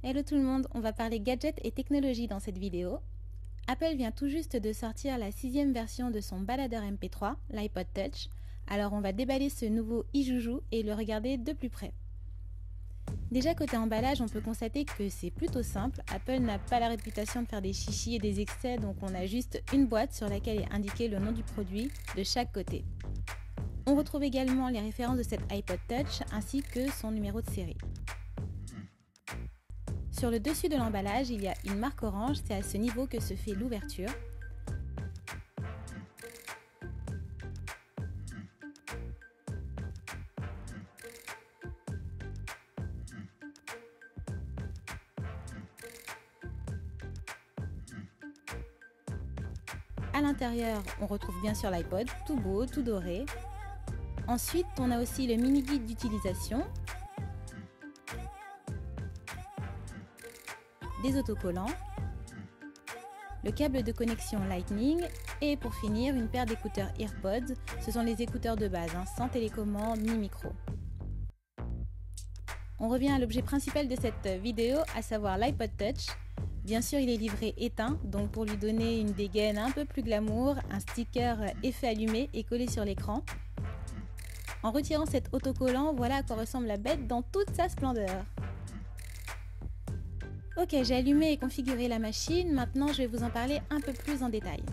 Hello tout le monde, on va parler gadgets et technologie dans cette vidéo. Apple vient tout juste de sortir la 6e version de son baladeur MP3, l'iPod Touch. Alors on va déballer ce nouveau ijoujou et le regarder de plus près. Déjà côté emballage, on peut constater que c'est plutôt simple. Apple n'a pas la réputation de faire des chichis et des excès, donc on a juste une boîte sur laquelle est indiqué le nom du produit de chaque côté. On retrouve également les références de cet iPod Touch ainsi que son numéro de série. Sur le dessus de l'emballage, il y a une marque orange, c'est à ce niveau que se fait l'ouverture. À l'intérieur, on retrouve bien sûr l'iPod, tout beau, tout doré. Ensuite, on a aussi le mini guide d'utilisation, des autocollants, le câble de connexion Lightning et pour finir, une paire d'écouteurs AirPods. Ce sont les écouteurs de base, sans télécommande ni micro. On revient à l'objet principal de cette vidéo, à savoir l'iPod Touch. Bien sûr, il est livré éteint, donc pour lui donner une dégaine un peu plus glamour, un sticker effet allumé est collé sur l'écran. En retirant cet autocollant, voilà à quoi ressemble la bête dans toute sa splendeur. Ok, j'ai allumé et configuré la machine, maintenant je vais vous en parler un peu plus en détail.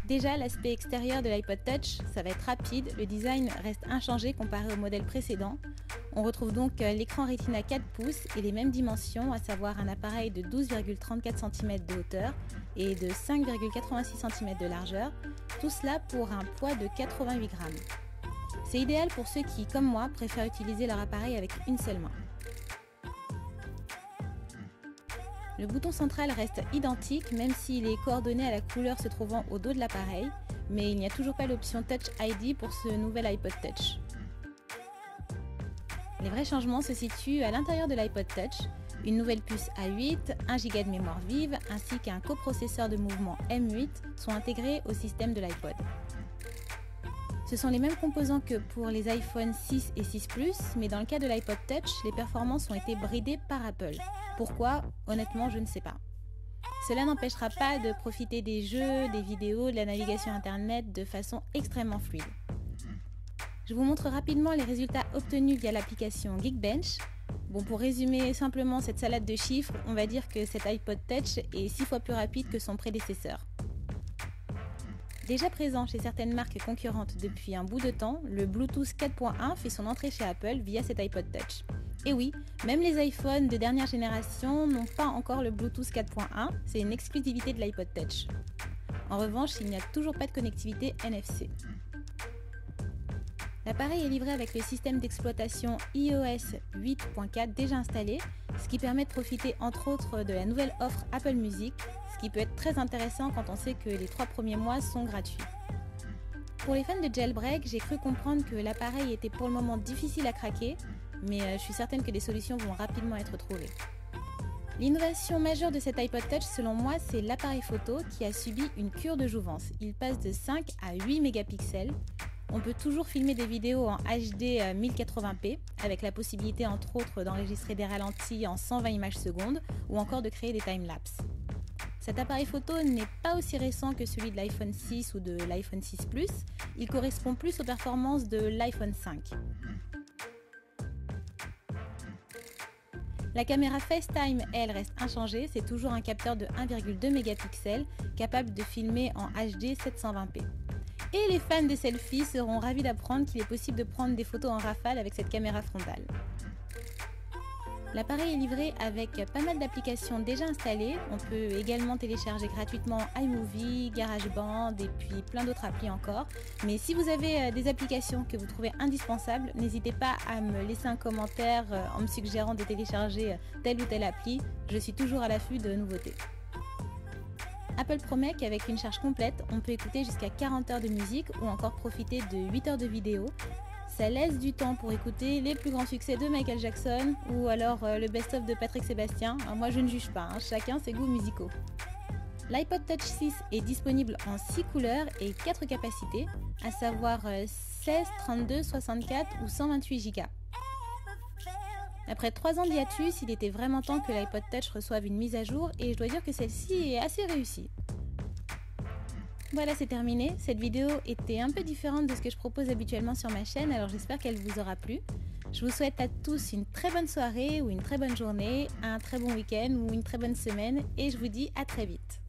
Déjà, l'aspect extérieur de l'iPod Touch, ça va être rapide, le design reste inchangé comparé au modèle précédent. On retrouve donc l'écran Retina 4 pouces et les mêmes dimensions, à savoir un appareil de 12,34 cm de hauteur et de 5,86 cm de largeur, tout cela pour un poids de 88 grammes. C'est idéal pour ceux qui, comme moi, préfèrent utiliser leur appareil avec une seule main. Le bouton central reste identique même s'il est coordonné à la couleur se trouvant au dos de l'appareil, mais il n'y a toujours pas l'option Touch ID pour ce nouvel iPod Touch. Les vrais changements se situent à l'intérieur de l'iPod Touch, une nouvelle puce A8, 1 Go de mémoire vive ainsi qu'un coprocesseur de mouvement M8 sont intégrés au système de l'iPod. Ce sont les mêmes composants que pour les iPhone 6 et 6 Plus, mais dans le cas de l'iPod Touch, les performances ont été bridées par Apple. Pourquoi? Honnêtement, je ne sais pas. Cela n'empêchera pas de profiter des jeux, des vidéos, de la navigation internet de façon extrêmement fluide. Je vous montre rapidement les résultats obtenus via l'application Geekbench. Bon, pour résumer simplement cette salade de chiffres, on va dire que cet iPod Touch est 6 fois plus rapide que son prédécesseur. Déjà présent chez certaines marques concurrentes depuis un bout de temps, le Bluetooth 4.1 fait son entrée chez Apple via cet iPod Touch. Et oui, même les iPhones de dernière génération n'ont pas encore le Bluetooth 4.1, c'est une exclusivité de l'iPod Touch. En revanche, il n'y a toujours pas de connectivité NFC. L'appareil est livré avec le système d'exploitation iOS 8.4 déjà installé, ce qui permet de profiter entre autres de la nouvelle offre Apple Music, ce qui peut être très intéressant quand on sait que les 3 premiers mois sont gratuits. Pour les fans de jailbreak, j'ai cru comprendre que l'appareil était pour le moment difficile à craquer, mais je suis certaine que des solutions vont rapidement être trouvées. L'innovation majeure de cet iPod Touch selon moi, c'est l'appareil photo qui a subi une cure de jouvence. Il passe de 5 à 8 mégapixels. On peut toujours filmer des vidéos en HD 1080p avec la possibilité entre autres d'enregistrer des ralentis en 120 images secondes ou encore de créer des timelapses. Cet appareil photo n'est pas aussi récent que celui de l'iPhone 6 ou de l'iPhone 6 Plus, il correspond plus aux performances de l'iPhone 5. La caméra FaceTime, elle, reste inchangée, c'est toujours un capteur de 1,2 mégapixels capable de filmer en HD 720p. Et les fans de selfies seront ravis d'apprendre qu'il est possible de prendre des photos en rafale avec cette caméra frontale. L'appareil est livré avec pas mal d'applications déjà installées. On peut également télécharger gratuitement iMovie, GarageBand et puis plein d'autres applis encore. Mais si vous avez des applications que vous trouvez indispensables, n'hésitez pas à me laisser un commentaire en me suggérant de télécharger telle ou telle appli. Je suis toujours à l'affût de nouveautés. Apple promet qu'avec une charge complète, on peut écouter jusqu'à 40 heures de musique ou encore profiter de 8 heures de vidéo. Ça laisse du temps pour écouter les plus grands succès de Michael Jackson ou alors le best-of de Patrick Sébastien. Moi je ne juge pas, chacun ses goûts musicaux. L'iPod Touch 6 est disponible en 6 couleurs et 4 capacités, à savoir 16, 32, 64 ou 128 Go. Après 3 ans d'hiatus, il était vraiment temps que l'iPod Touch reçoive une mise à jour et je dois dire que celle-ci est assez réussie. Voilà, c'est terminé. Cette vidéo était un peu différente de ce que je propose habituellement sur ma chaîne, alors j'espère qu'elle vous aura plu. Je vous souhaite à tous une très bonne soirée ou une très bonne journée, un très bon week-end ou une très bonne semaine et je vous dis à très vite.